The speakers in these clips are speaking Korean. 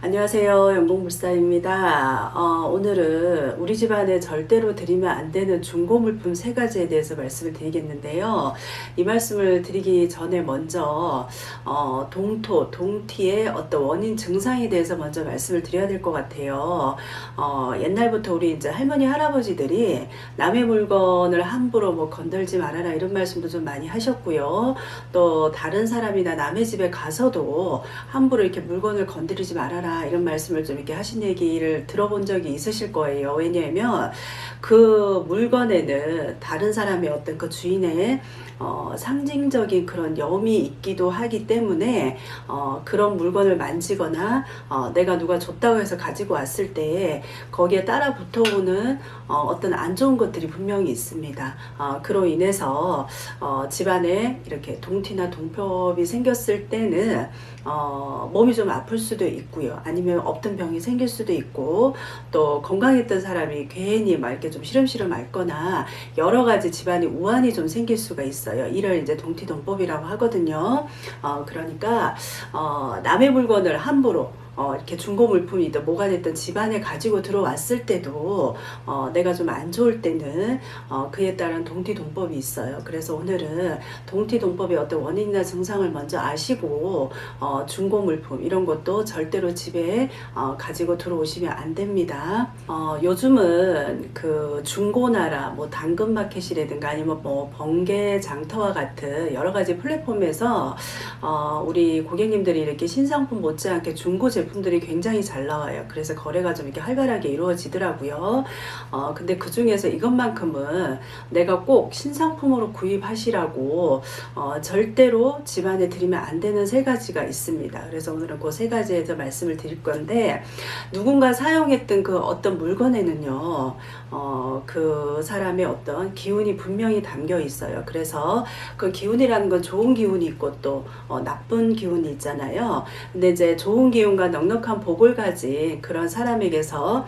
안녕하세요. 연봉불사입니다. 오늘은 우리 집안에 절대로 드리면 안 되는 중고물품 3가지에 대해서 말씀을 드리겠는데요. 이 말씀을 드리기 전에 먼저 동티의 어떤 원인 증상에 대해서 먼저 말씀을 드려야 될 것 같아요. 옛날부터 우리 이제 할머니 할아버지들이 남의 물건을 함부로 뭐 건들지 말아라 이런 말씀도 좀 많이 하셨고요. 또 다른 사람이나 남의 집에 가서도 함부로 이렇게 물건을 건드리지 말아라 이런 말씀을 좀 이렇게 하신 얘기를 들어본 적이 있으실 거예요. 왜냐하면 그 물건에는 다른 사람의 어떤 그 주인의 상징적인 그런 염이 있기도 하기 때문에 그런 물건을 만지거나 내가 누가 줬다고 해서 가지고 왔을 때 거기에 따라 붙어오는 어떤 안 좋은 것들이 분명히 있습니다. 그로 인해서 집안에 이렇게 동티나 동법이 생겼을 때는 몸이 좀 아플 수도 있고요. 아니면 없던 병이 생길 수도 있고, 또 건강했던 사람이 괜히 막 이렇게 좀 시름시름 앓거나 여러 가지 집안에 우환이 좀 생길 수가 있어요. 이를 이제 동티동법이라고 하거든요. 그러니까 남의 물건을 함부로 이렇게 중고 물품이든 뭐가 됐든 집안에 가지고 들어왔을 때도 내가 좀 안 좋을 때는 그에 따른 동티동법이 있어요. 그래서 오늘은 동티동법의 어떤 원인이나 증상을 먼저 아시고 중고 물품 이런 것도 절대로 집에 가지고 들어오시면 안 됩니다. 요즘은 그 중고나라 뭐 당근마켓이라든가 아니면 뭐 번개 장터와 같은 여러 가지 플랫폼에서 우리 고객님들이 이렇게 신상품 못지않게 중고 제품들이 굉장히 잘 나와요. 그래서 거래가 좀 이렇게 활발하게 이루어지더라고요. 근데 그 중에서 이것만큼은 내가 꼭 신상품으로 구입하시라고 절대로 집안에 드리면 안 되는 3가지가 있습니다. 그래서 오늘은 그 3가지에 대해서 말씀을 드릴 건데, 누군가 사용했던 그 어떤 물건에는요, 그 사람의 어떤 기운이 분명히 담겨 있어요. 그래서 그 기운이라는 건 좋은 기운이 있고 또 나쁜 기운이 있잖아요. 근데 이제 좋은 기운과 넉넉한 복을 가진 그런 사람에게서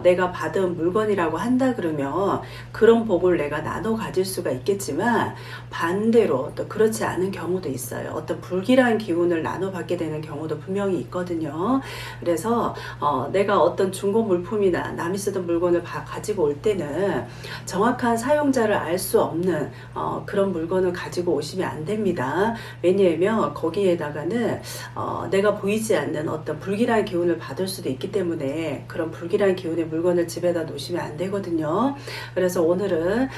내가 받은 물건이라고 한다 그러면 그런 복을 내가 나눠 가질 수가 있겠지만, 반대로 또 그렇지 않은 경우도 있어요. 어떤 불길한 기운을 나눠 받게 되는 경우도 분명히 있거든요. 그래서 내가 어떤 중고 물품이나 남이 쓰던 물건을 가지고 올 때는 정확한 사용자를 알 수 없는 그런 물건을 가지고 오시면 안 됩니다. 왜냐하면 거기에다가는 내가 보이지 않는 어떤 불길한 기운을 받을 수도 있기 때문에 그런 불길한 기운의 물건을 집에다 놓으시면 안 되거든요. 그래서 오늘은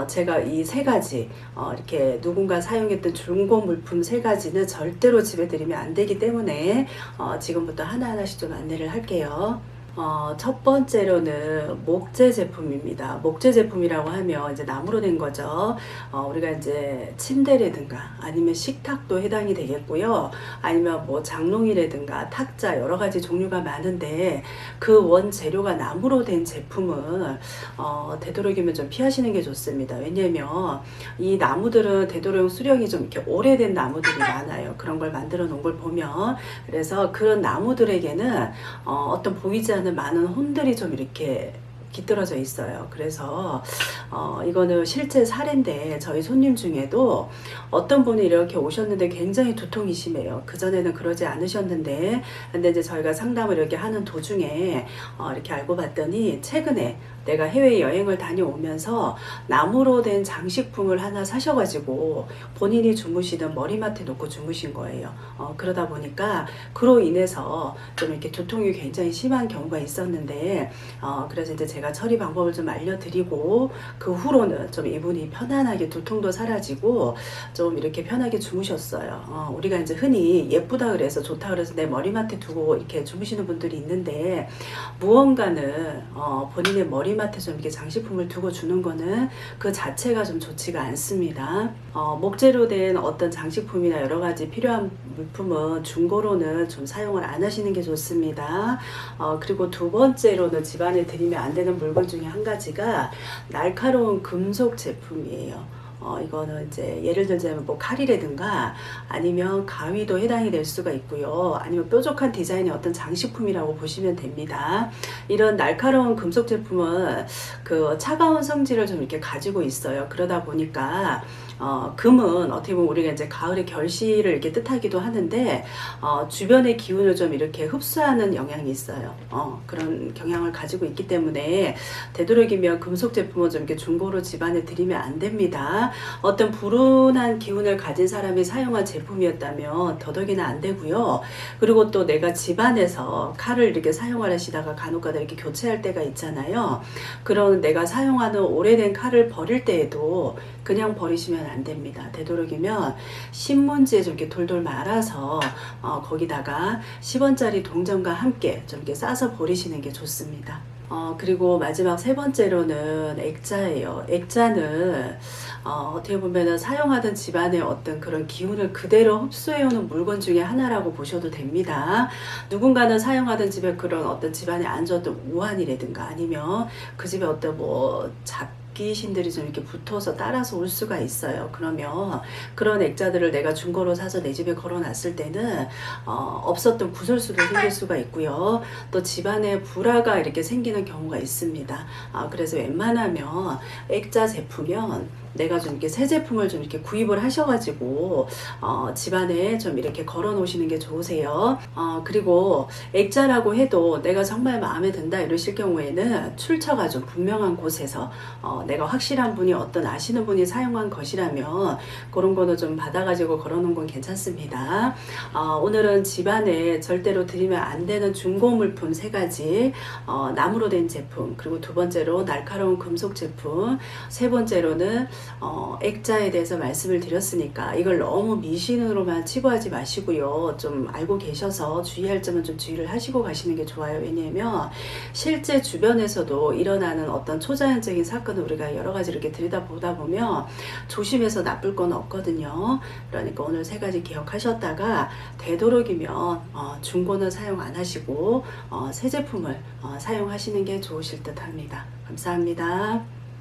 제가 이 3가지 이렇게 누군가 사용했던 중고 물품 3가지는 절대로 집에 들이면 안 되기 때문에 지금부터 하나하나씩 좀 안내를 할게요. 첫 번째로는 목재 제품입니다. 목재 제품이라고 하면 이제 나무로 된 거죠. 우리가 이제 침대라든가 아니면 식탁도 해당이 되겠고요. 아니면 뭐 장롱이라든가 탁자 여러 가지 종류가 많은데 그 원재료가 나무로 된 제품은 되도록이면 좀 피하시는 게 좋습니다. 왜냐면 이 나무들은 되도록 수령이 좀 이렇게 오래된 나무들이 많아요. 그런 걸 만들어 놓은 걸 보면. 그래서 그런 나무들에게는 어떤 보이지 않는 많은 혼들이 좀 이렇게 깃들어져 있어요. 그래서 이거는 실제 사례인데, 저희 손님 중에도 어떤 분이 이렇게 오셨는데 굉장히 두통이 심해요. 그전에는 그러지 않으셨는데, 근데 이제 저희가 상담을 이렇게 하는 도중에 이렇게 알고 봤더니 최근에 내가 해외 여행을 다녀오면서 나무로 된 장식품을 하나 사셔가지고 본인이 주무시던 머리맡에 놓고 주무신 거예요. 그러다 보니까 그로 인해서 좀 이렇게 두통이 굉장히 심한 경우가 있었는데, 그래서 이제 제가 처리 방법을 좀 알려드리고 그 후로는 좀 이분이 편안하게 두통도 사라지고 좀 이렇게 편하게 주무셨어요. 우리가 이제 흔히 예쁘다 그래서 좋다 그래서 내 머리맡에 두고 이렇게 주무시는 분들이 있는데, 무언가는 본인의 머리맡에 좀 이렇게 장식품을 두고 주는 거는 그 자체가 좀 좋지가 않습니다. 목재로 된 어떤 장식품이나 여러 가지 필요한 물품은 중고로는 좀 사용을 안 하시는 게 좋습니다. 그리고 두 번째로는 집안에 들이면 안 되는 물건 중에 한 가지가 날카로운 금속 제품이에요. 이거는 이제 예를 들자면 뭐 칼이라든가 아니면 가위도 해당이 될 수가 있고요. 아니면 뾰족한 디자인의 어떤 장식품이라고 보시면 됩니다. 이런 날카로운 금속 제품은 그 차가운 성질을 좀 이렇게 가지고 있어요. 그러다 보니까 금은 어떻게 보면 우리가 이제 가을의 결실을 이렇게 뜻하기도 하는데, 주변의 기운을 좀 이렇게 흡수하는 영향이 있어요. 그런 경향을 가지고 있기 때문에 되도록이면 금속 제품을 좀 이렇게 중고로 집안에 들이면 안 됩니다. 어떤 불운한 기운을 가진 사람이 사용한 제품이었다면 더더기나 안 되고요. 그리고 또 내가 집안에서 칼을 이렇게 사용하시다가 간혹가다 이렇게 교체할 때가 있잖아요. 그런 내가 사용하는 오래된 칼을 버릴 때에도 그냥 버리시면 안 됩니다. 되도록이면 신문지에 좀 이렇게 돌돌 말아서 거기다가 10원짜리 동전과 함께 좀 이렇게 싸서 버리시는 게 좋습니다. 그리고 마지막 세 번째로는 액자예요. 액자는 어떻게 보면은 사용하던 집안의 어떤 그런 기운을 그대로 흡수해오는 물건 중에 하나라고 보셔도 됩니다. 누군가는 사용하던 집에 그런 어떤 집안에 안 좋았던 우환이라든가 아니면 그 집에 어떤 뭐 귀신들이 좀 이렇게 붙어서 따라서 올 수가 있어요. 그러면 그런 액자들을 내가 중고로 사서 내 집에 걸어놨을 때는 없었던 구설수도 생길 수가 있고요. 또 집안에 불화가 이렇게 생기는 경우가 있습니다. 그래서 웬만하면 액자 제품은 내가 좀 이렇게 새 제품을 좀 이렇게 구입을 하셔가지고 집안에 좀 이렇게 걸어 놓으시는 게 좋으세요. 그리고 액자라고 해도 내가 정말 마음에 든다 이러실 경우에는 출처가 좀 분명한 곳에서 내가 확실한 분이 어떤 아시는 분이 사용한 것이라면 그런 거는 좀 받아가지고 걸어놓은 건 괜찮습니다. 오늘은 집안에 절대로 들이면 안 되는 중고 물품 3가지, 나무로 된 제품, 그리고 두 번째로 날카로운 금속 제품, 세 번째로는 액자에 대해서 말씀을 드렸으니까 이걸 너무 미신으로만 치부하지 마시고요. 좀 알고 계셔서 주의할 점은 좀 주의를 하시고 가시는 게 좋아요. 왜냐하면 실제 주변에서도 일어나는 어떤 초자연적인 사건을 우리가 여러 가지 이렇게 들여다보다 보면 조심해서 나쁠 건 없거든요. 그러니까 오늘 3가지 기억하셨다가 되도록이면 중고는 사용 안 하시고 새 제품을 사용하시는 게 좋으실 듯 합니다. 감사합니다.